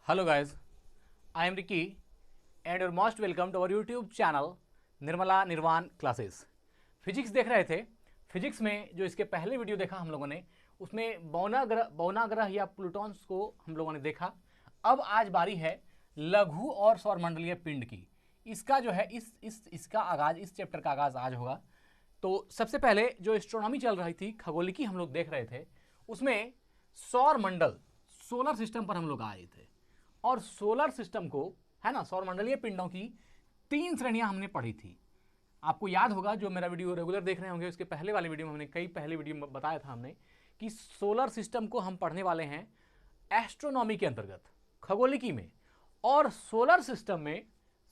Hello guys, I am Ricky and you're most welcome to our YouTube channel Nirmala निर्वाण classes. Physics देख रहे थे। Physics में जो इसके पहले वीडियो देखा हम लोगों ने उसमें बौना ग्रह या प्लूटॉन्स को हम लोगों ने देखा। अब आज बारी है लघु और सौरमंडलीय पिंड की। इसका जो है इसका आगाज, इस चैप्टर का आगाज आज होगा। तो सबसे पहले जो एस्ट्रोनॉमी चल रही थी, खगोलिकी हम लोग देख रहे थे, उसमें सौरमंडल, सोलर सिस्टम पर हम लोग आए थे। और सोलर सिस्टम को, है ना, सौरमंडलीय पिंडों की 3 श्रेणियां हमने पढ़ी थी। आपको याद होगा, जो मेरा वीडियो रेगुलर देख रहे होंगे, उसके पहले वाले वीडियो में हमने पहले वीडियो में बताया था हमने कि सोलर सिस्टम को हम पढ़ने वाले हैं एस्ट्रोनॉमी के अंतर्गत, खगोलिकी में। और सोलर सिस्टम में,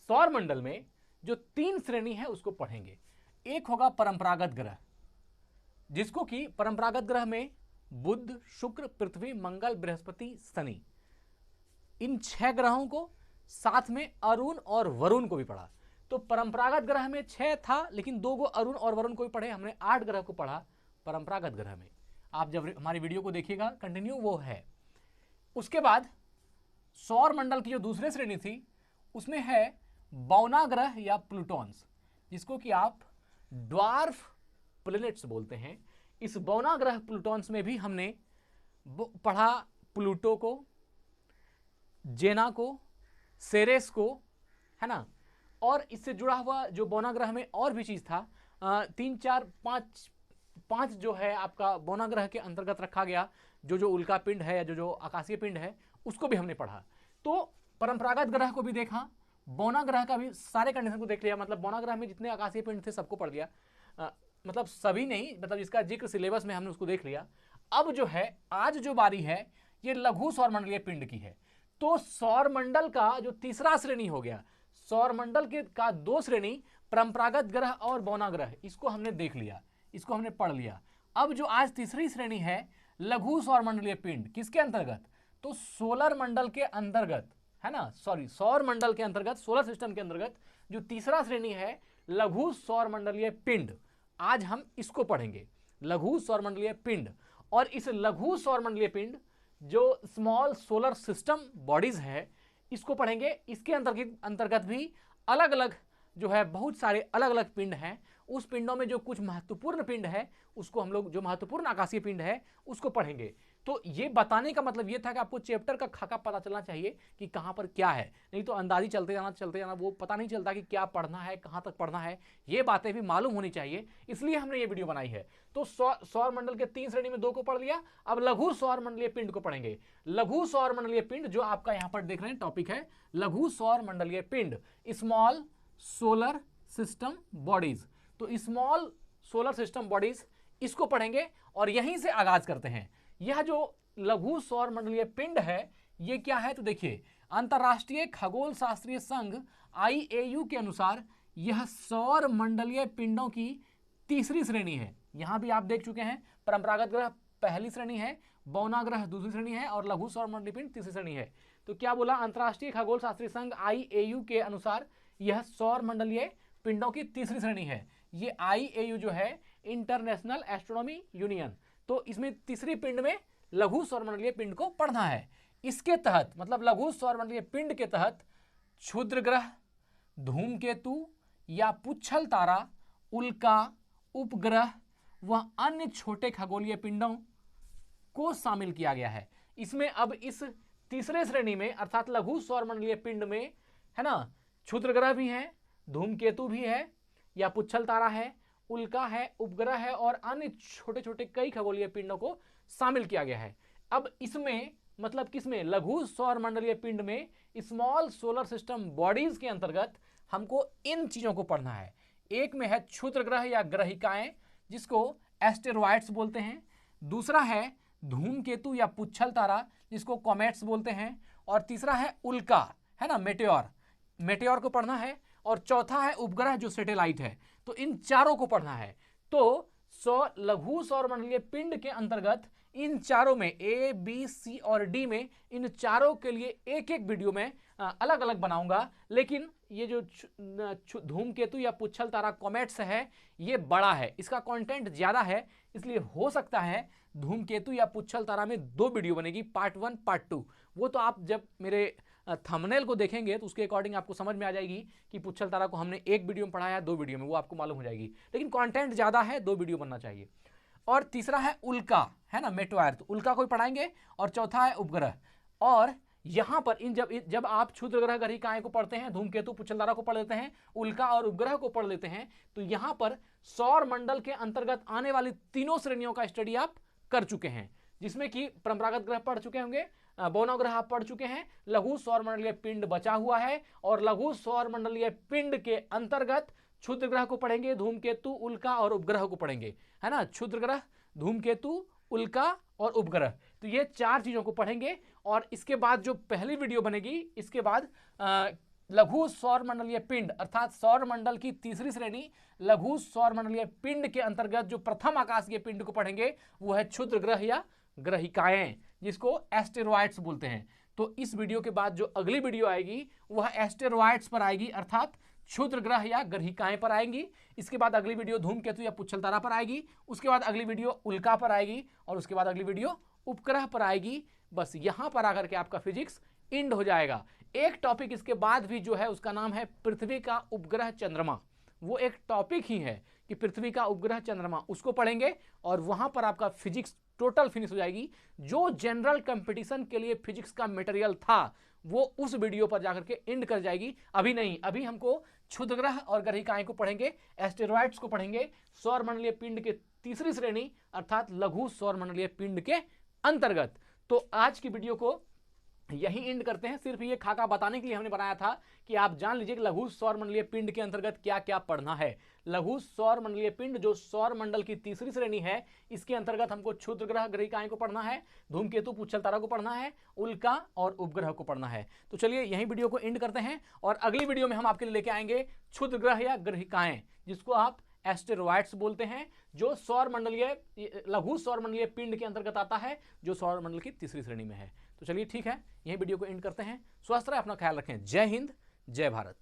सौरमंडल में जो 3 श्रेणी है उसको पढ़ेंगे। एक होगा परंपरागत ग्रह, जिसको कि परंपरागत ग्रह में बुध, शुक्र, पृथ्वी, मंगल, बृहस्पति, शनि, इन 6 ग्रहों को, साथ में अरुण और वरुण को भी पढ़ा। तो परंपरागत ग्रह में 6 था, लेकिन 2 गो अरुण और वरुण को भी पढ़े। हमने 8 ग्रह को पढ़ा परंपरागत ग्रह में। आप जब हमारी वीडियो को देखिएगा कंटिन्यू, वो है। उसके बाद सौरमंडल की जो दूसरी श्रेणी थी उसमें है बौना ग्रह या प्लूटॉन्स, जिसको कि आप ड्वार्फ प्लैनेट्स बोलते हैं। इस बौना ग्रह प्लूटॉन्स में भी हमने पढ़ा प्लूटो को, जेना को, सेरेस को, है ना। और इससे जुड़ा हुआ जो बौना ग्रह में और भी चीज था, 3, 4, 5 जो है आपका बौना ग्रह के अंतर्गत रखा गया, जो उल्का पिंड है या जो आकाशीय पिंड है, उसको भी हमने पढ़ा। तो परंपरागत ग्रह को भी देखा, बौना ग्रह का भी सारे कंडीशन को देख लिया। मतलब बौना ग्रह में जितने आकाशीय पिंड थे सबको पढ़ लिया, मतलब सभी नहीं, मतलब जिसका जिक्र सिलेबस में हमने उसको देख लिया। अब जो है आज जो बारी है ये लघु सौरमंडलीय पिंड की है। तो सौरमंडल का जो तीसरा श्रेणी हो गया, सौरमंडल के का 2 श्रेणी, परंपरागत ग्रह और बौना ग्रह, इसको हमने देख लिया, इसको हमने पढ़ लिया। अब जो आज तीसरी श्रेणी है लघु सौरमंडलीय पिंड, किसके अंतर्गत? तो सोलर मंडल के अंतर्गत, है ना, सौर मंडल के अंतर्गत, सोलर सिस्टम के अंतर्गत जो तीसरा श्रेणी है लघु सौरमंडलीय पिंड, आज हम इसको पढ़ेंगे, लघु सौरमंडलीय पिंड। और इस लघु सौरमंडलीय पिंड जो स्मॉल सोलर सिस्टम बॉडीज है, इसको पढ़ेंगे। इसके अंतर्गत भी अलग अलग जो है बहुत सारे अलग अलग पिंड हैं। उस पिंडों में जो कुछ महत्वपूर्ण पिंड है उसको हम लोग, जो महत्वपूर्ण आकाशीय पिंड है उसको पढ़ेंगे। तो ये बताने का मतलब ये था कि आपको चैप्टर का खाका पता चलना चाहिए कि कहां पर क्या है, नहीं तो अंदाजी चलते जाना, वो पता नहीं चलता कि क्या पढ़ना है, कहां तक पढ़ना है। ये बातें भी मालूम होनी चाहिए, इसलिए हमने ये वीडियो बनाई है। तो सौरमंडल के 3 श्रेणी में 2 को पढ़ लिया। अब लघु सौरमंडलीय पिंड को पढ़ेंगे। लघु सौरमंडलीय पिंड जो आपका यहां पर देख रहे हैं टॉपिक है लघु सौरमंडलीय पिंड, स्मॉल सोलर सिस्टम बॉडीज। तो स्मॉल सोलर सिस्टम बॉडीज, इसको पढ़ेंगे और यहीं से आगाज करते हैं। यह जो लघु सौरमंडलीय पिंड है ये क्या है? तो देखिए, अंतरराष्ट्रीय खगोल शास्त्रीय संघ IAU के अनुसार यह सौर मंडलीय पिंडों की तीसरी श्रेणी है। यहां भी आप देख चुके हैं, परंपरागत ग्रह पहली श्रेणी है, बौना ग्रह दूसरी श्रेणी है और लघु सौरमंडलीय पिंड तीसरी श्रेणी है। तो क्या बोला? अंतरराष्ट्रीय खगोल शास्त्रीय संघ IAU के अनुसार यह सौर मंडलीय पिंडों की तीसरी श्रेणी है। ये IAU जो है, इंटरनेशनल एस्ट्रोनॉमी यूनियन, तो इसमें तीसरी पिंड में लघु सौरमंडलीय पिंड को पढ़ना है। इसके तहत, मतलब लघु सौरमंडलीय पिंड के तहत क्षुद्र ग्रह, धूमकेतु या पुच्छल तारा, उल्का, उपग्रह व अन्य छोटे खगोलीय पिंडों को शामिल किया गया है। इसमें अब इस तीसरे श्रेणी में, अर्थात लघु सौरमंडलीय पिंड में, है ना, क्षुद्र ग्रह भी है, धूमकेतु भी है या पुच्छल तारा है, उल्का है, उपग्रह है और अन्य छोटे छोटे कई खगोलीय पिंडों को शामिल किया गया है। अब इसमें, मतलब किसमें? लघु सौरमंडलीय पिंड में स्मॉल सोलर सिस्टम बॉडीज के अंतर्गत हमको इन चीजों को पढ़ना है। एक में है क्षुद्र ग्रह या ग्रहिकाएं, जिसको एस्टेरॉइड्स बोलते हैं। दूसरा है धूमकेतु या पुच्छल तारा, जिसको कॉमेट्स बोलते हैं। और तीसरा है उल्का, है ना, मेटेओर को पढ़ना है। और चौथा है उपग्रह जो सैटेलाइट है। तो इन चारों को पढ़ना है। तो लघु सौरमंडलीय पिंड के अंतर्गत इन चारों में, A, B, C और D में, इन चारों के लिए एक एक वीडियो में अलग अलग बनाऊंगा। लेकिन ये जो धूमकेतु या पुच्छल तारा कॉमेट्स है ये बड़ा है, इसका कंटेंट ज्यादा है, इसलिए हो सकता है धूमकेतु या पुच्छल तारा में 2 वीडियो बनेगी, पार्ट 1 पार्ट 2। वो तो आप जब मेरे थंबनेल को देखेंगे तो उसके अकॉर्डिंग आपको समझ में आ जाएगी कि पुच्छल तारा को हमने एक वीडियो में पढ़ाया, 2 वीडियो में, वो आपको मालूम हो जाएगी। लेकिन कंटेंट ज़्यादा है, 2 वीडियो बनना चाहिए। और तीसरा है उल्का, है ना, मेटोवायर, तो उल्का को पढ़ाएंगे। और चौथा है उपग्रह। और यहां पर जब आप क्षुद्र ग्रह ग्रहिकाएं को पढ़ते हैं, धूमकेतु पुच्छल तारा को पढ़ लेते हैं, उल्का और उपग्रह को पढ़ लेते हैं, तो यहां पर सौर मंडल के अंतर्गत आने वाली तीनों श्रेणियों का स्टडी आप कर चुके हैं, जिसमें कि परंपरागत ग्रह पढ़ चुके होंगे, बौनव ग्रह आप पढ़ चुके हैं, लघु सौरमंडलीय पिंड बचा हुआ है, और लघु सौरमंडलीय पिंड के अंतर्गत क्षुद्र ग्रह को पढ़ेंगे, धूमकेतु, उल्का और उपग्रह को पढ़ेंगे, है ना, क्षुद्र ग्रह, धूमकेतु, उल्का और उपग्रह। तो ये 4 चीजों को पढ़ेंगे। और इसके बाद जो पहली वीडियो बनेगी, इसके बाद लघु सौरमंडलीय पिंड अर्थात सौरमंडल की तीसरी श्रेणी लघु सौरमंडलीय पिंड के अंतर्गत जो प्रथम आकाशीय पिंड को पढ़ेंगे वो है क्षुद्र ग्रह या ग्रहिकाएं, जिसको एस्टेरॉइड्स बोलते हैं। तो इस वीडियो के बाद जो अगली वीडियो आएगी वह एस्टेरॉइड्स पर आएगी, अर्थात क्षुद्र ग्रह या ग्रहिकाएं पर आएंगी। इसके बाद अगली वीडियो धूमकेतु या पुच्छल तारा पर आएगी, उसके बाद अगली वीडियो उल्का पर आएगी, और उसके बाद अगली वीडियो उपग्रह पर आएगी। बस यहां पर आकर के आपका फिजिक्स एंड हो जाएगा। एक टॉपिक इसके बाद भी जो है उसका नाम है पृथ्वी का उपग्रह चंद्रमा। वो एक टॉपिक ही है कि पृथ्वी का उपग्रह चंद्रमा, उसको पढ़ेंगे और वहां पर आपका फिजिक्स टोटल फिनिश हो जाएगी। जो जनरल कंपटीशन के लिए फिजिक्स का मटेरियल था वो उस वीडियो पर जाकर के एंड कर जाएगी। अभी नहीं, अभी हमको क्षुद्र ग्रह और ग्रहिकाएं को पढ़ेंगे, एस्टेरॉइड्स को पढ़ेंगे, सौरमंडलीय पिंड के तीसरी श्रेणी अर्थात लघु सौरमंडलीय पिंड के अंतर्गत। तो आज की वीडियो को यही एंड करते हैं। सिर्फ ये खाका बताने के लिए हमने बनाया था कि आप जान लीजिए कि लघु सौरमंडलीय पिंड के अंतर्गत क्या क्या पढ़ना है। लघु सौरमंडलीय पिंड जो सौरमंडल की तीसरी श्रेणी है, इसके अंतर्गत हमको क्षुद्र ग्रह ग्रहिकाएं को पढ़ना है, धूमकेतु पुच्छल तारा को पढ़ना है, उल्का और उपग्रह को पढ़ना है। तो चलिए यही वीडियो को एंड करते हैं और अगली वीडियो में हम आपके लिए लेके आएंगे क्षुद्र ग्रह या ग्रहिकाएं, जिसको आप एस्टेरॉइड्स बोलते हैं, जो सौरमंडलीय लघु सौरमंडलीय पिंड के अंतर्गत आता है, जो सौरमंडल की तीसरी श्रेणी में है। तो चलिए ठीक है, यही वीडियो को एंड करते हैं। स्वस्थ रहे, अपना ख्याल रखें। जय हिंद, जय भारत।